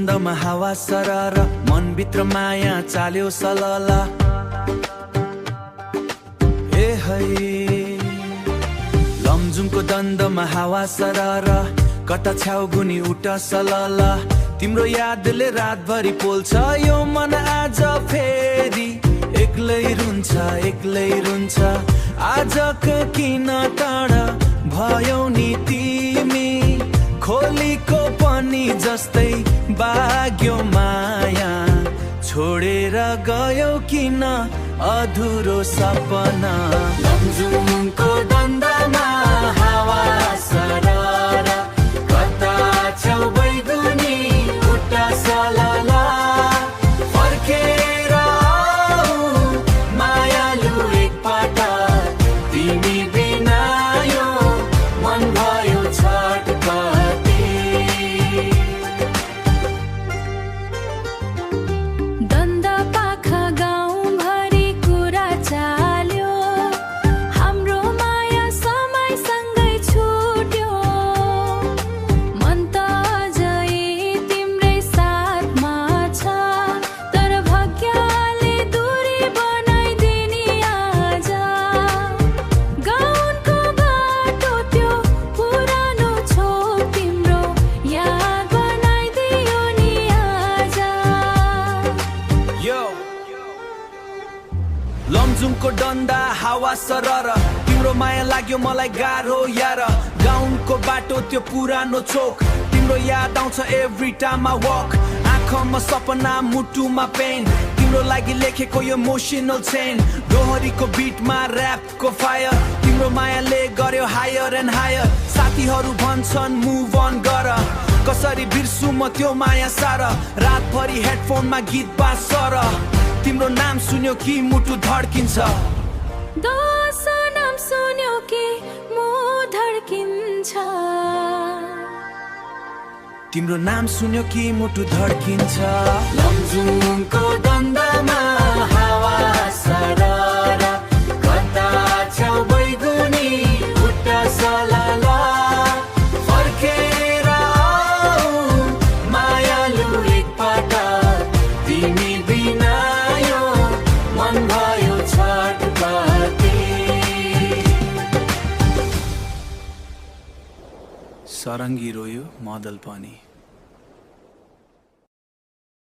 दन्दमा हावा सरर मनभित्र माया चाल्यो सलला ए है लमजुङको दन्दमा हावा सरर कता छ्याउ गुनी उठ सलला तिम्रो यादले रातभरि पोल्छ यो मन आज फेरि एक्लै रुन्छ आज किन टाढा भयौ नि तिमी खोलीको पनि जस्तै बाग्यो माया छोडेर गयौ किन अधुरो सपना लमजुङको दन्दमा हावा सरर कता छौ बैगुनी उठ सलला फर्केर आऊ मायालु एकपटक तिमी बिना यो मन भयो छटपटी दन्द पाखा गाउँभरि कुरा चाल्यो हाम्रो माया समयसँगै छुट्यो मन त अझै तिम्रै साथमा छ तर भाग्यले दूरी बनाइदिने आज गाउँको बाटो त्यो पुरानो छोप तिम्रो याद बनाइदियो नि आज यो लमजुङको डन्डा हावा सरर तिम्रो माया लाग्यो मलाई गाह्रो यार गाउँको बाटो त्यो पुरानो चोक तिम्रो याद आउँछ एभ्री टाइम आई वक आँखामा सपना मुटुमा पेन तिम्रो लागि लेखेको यो इमोसनल चेन दोहोरीको बिटमा ऱ्यापको फायर तिम्रो मायाले गर्यो हायर एन्ड हायर साथीहरू भन्छन् मुभ अन गर कसरी बिर्सु म त्यो माया सारा रातभरि हेडफोनमा गीत बासर तिम्रो नाम सुन्यो कि मुटु धड्किन्छ दोस्रो नाम सुन्यो कि मुटु धड्किन्छ तिम्रो नाम सुन्यो कि मुटु धड्किन्छ लमजुङको दन्दमा हावा सरर कता छौ बैगुनी उठ सलला फर्केर आऊ मायालु एकपटक तिमी बिना यो मन भयो छटपटी सरङ्गी रोयो मदल पनि